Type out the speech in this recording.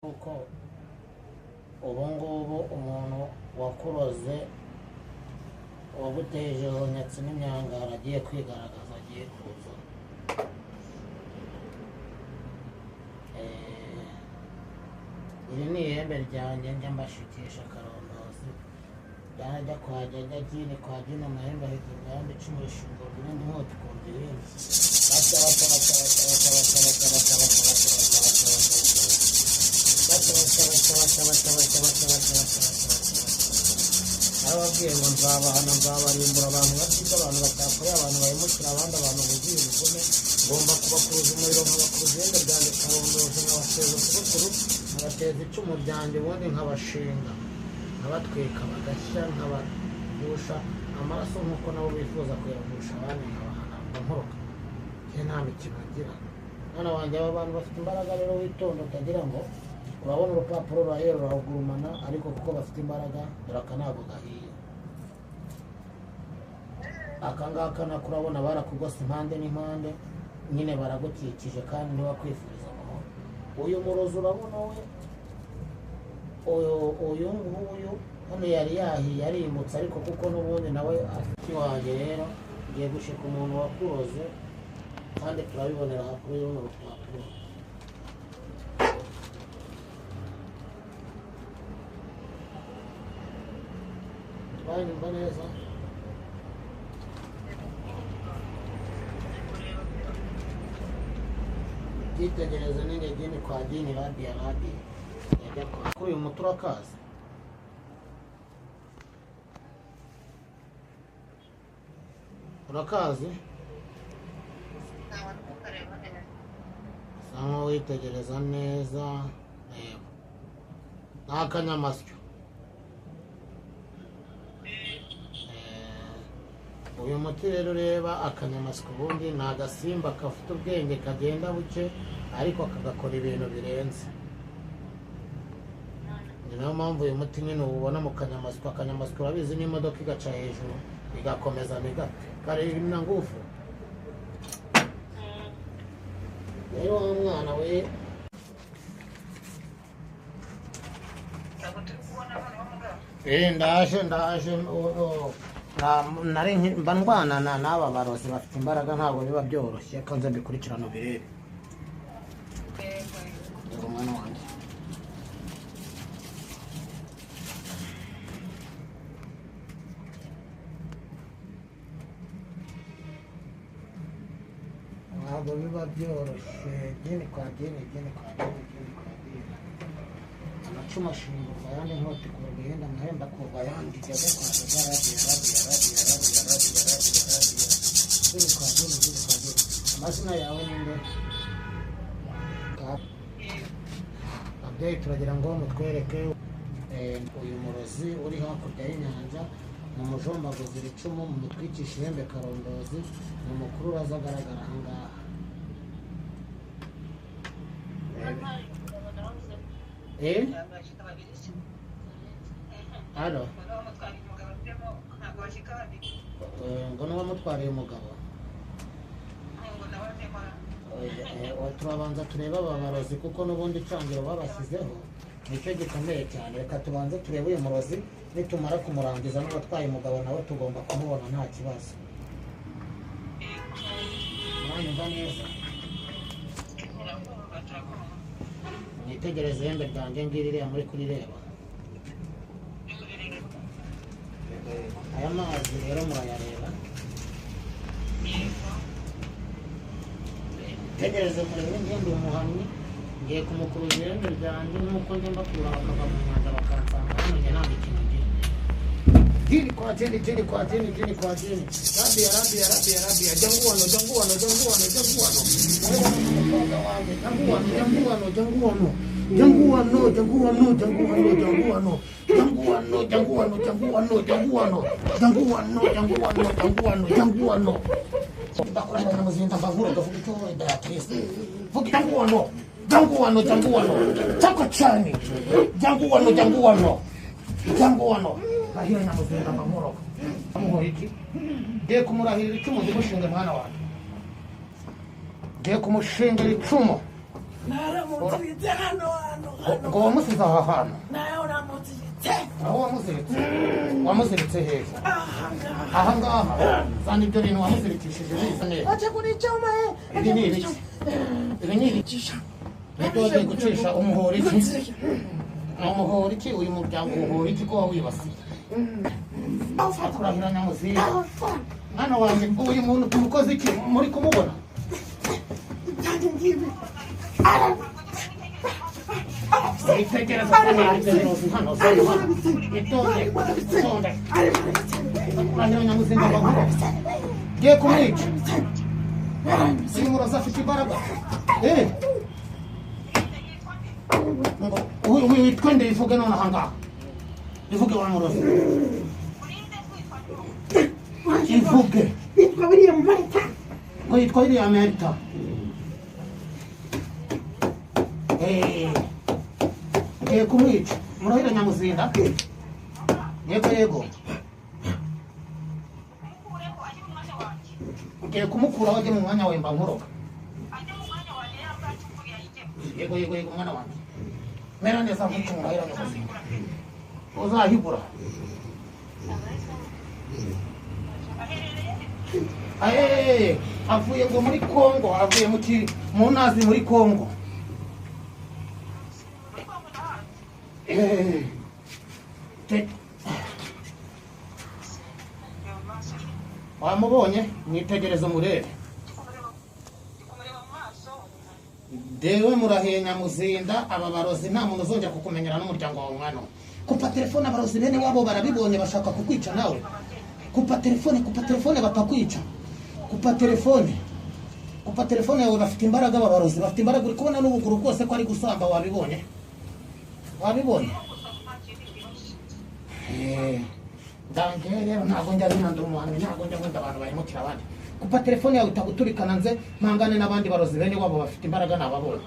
uko ubu ngubu umuntu wakuroze wagutejeho nyatsi n'imyangara agiye kwigaragaza, agiye kuza. Iri ni ihembe ryanjye njya mbashikisha akarondozi, byajya kwajya jini kwa jini amahembe ahita yambi icumu rishingo ibindi nkoti kumva ibindi narababwiye ngo nzabahana, nzabarimbura abantu batiga, abantu batakoreye, abantu bahemukira abandi, abantu buzuye ubugome. Ngomba kubakuruza umuriro, nkabakuruza ihembe ryanjye karondozi, nkabateza ukubukuru, nkabateza icumu ryanjye, ubundi nkabashinga, nkabatwika bagashya, nkabagusha amaraso nk'uko nabo bifuza kuyagusha abandi, nkabahana nkoroka. Njye nta mikino ngira. Mwana wanjye, aba bantu bafite imbaraga rero, witonda utagira ngo urabona urupapuro rurahera uragurumana, ariko kuko bafite imbaraga dore aka ntabwo gahiye. Aka ngaka nako urabona barakugose impande n'impande, nyine baragukikije kandi ntibakwifuriza amahoro. Uyu murozi urabona we, uyu nguyu hano yari yahiye arimutse, ariko kuko n'ubundi nawe afite wanjye. Rero ngiye gushika umuntu wakuroze, kandi turabibonera kuri runo rupapuro. Twanyumva neza? Byitegereze n'ingegini kwa dini radiya yajya kuri uyu muti urakazi. Urakazi? Samo witegereza neza, reba ni akanyamasyo. Uyu muti rero ureba, akanyamasyo ubundi ni agasimba gafite ubwenge, kagenda buke ariko kagakora ibintu birenze. Ni nayo mpamvu uyu muti nyine uwubona mu kanyamasyo. Akanyamasyo urabizi n'imodoka igaca hejuru igakomeza ntigapfe, kareba ngufu. Rero wa mwana we, ndaje nari mba ndwana n'aba barozi bafite imbaraga, ntabwo biba byoroshye. Reka nze mbikurikirane ubirebe. Dore umwana wanjye, ntabwo biba byoroshye. Dini kwa dini, dini kwa dini, dini kwa dini. Amacumu ashingurwa ayandi, inkoti ikurwa ihenda, amahembe akurwa ayandi, jyaga kwa jyaga, radiya. Dini kwa dini, dini kwa dini. Amazina yawe ni nde? Ababyeyi turagira ngo mutwereke uyu murozi uri hakurya y'inyanja, mumujombaguze iri cumu, mumutwikishe ihembe karondozi, mumukuru uraza agaragara aha ngaha. Halo? Ngo n'uwamutwariye umugabo? Turabanza turebe aba barozi, kuko n'ubundi icangiro babashyizeho nicyo gikomeye cyane. Reka tubanze turebe uyu murozi, nitumara kumurangiza n'uwatwaye umugabo nawe tugomba kumubona nta kibazo. Mwanyumva neza? Mwitegereze ihembe ryanjye ngiri iriya muri kurireba. Aya mazi rero murayareba. Tegereze murebe, ngende umuhamyi, ngiye kumukuruza ihembe ryanjye, nk'uko njye mbakura bakava mu nyanja bakansanga hano. Njye nta mikino ngira. Dini kwa dini, dini kwa dini, dini kwa dini. Rabia. Janguano. Utakurana na muzinda mbavura gavuga icyo Beatrice. Vuga janguano. Chako chani. Janguano. Bahira na muzinda mbavura. Amuho iki? Ngiye kumurahirira icumu, ndimushinga mwana wanjye. Ngiye kumushingira icumu. Naramuziritse hano. Ngo wamusize aha hantu. Nayo namuziritse. Aho wamuziritse? Wamuziritse hehe? Aha ngaha. Zana ibyo bintu wamuzirikishije bisa neza. Aje kuricyoma he. Ibi ni ibiki? Ibi ni ibiki? Nibyo wagiye gucisha umuhoro iki? Umuhoro iki? Uyu muryango umuhoro iki ko wawibasiye? Kurahira Nyamuzinda. Mwana wanjye uyu muntu tumukoze iki? Muri kumubona? Itegereza kurahira hano. Itonde. Kurahira Nyamuzinda bagura. Giye kumwica. Simuroza afite imbaraga. Uyu witwa nde ivuge none aha ngaha? Ivuge wa muroza. Ivuge. Yitwa William Marita. Ngo yitwa William Marita. Ngiye kumwica. Murahira Nyamuzinda. Yego. Ngiye kumukura wajye mu mwanya wemba nkoroka. Yego mwana wanjye. Mera neza nk'uko murahira Nyamuzinda. Uzahibura. Avuye ngo muri Kongo, avuye mu nazi muri Kongo. Wamubonye? Mwitegereze murebe. Dewe murahiye Nyamuzinda, aba barozi nta muntu uzongera kukumenyera n'umuryango wawe mwana. Kupa telefone abarozi bene wabo barabibonye bashaka kukwica nawe. Kupa telefone batakwica. Kupa telefone yawe bafite imbaraga abarozi, bafite imbaraga uri kubona n'ubuguru bwose ko ari gusamba wabibonye. Ndangere ntabwo njya binandura umuhanga, ntabwo njya wenda abantu bayimukira abandi. Kupa telefone yawe itaguturikana nze mpangane n'abandi barozi bene wabo bafite imbaraga nababonye.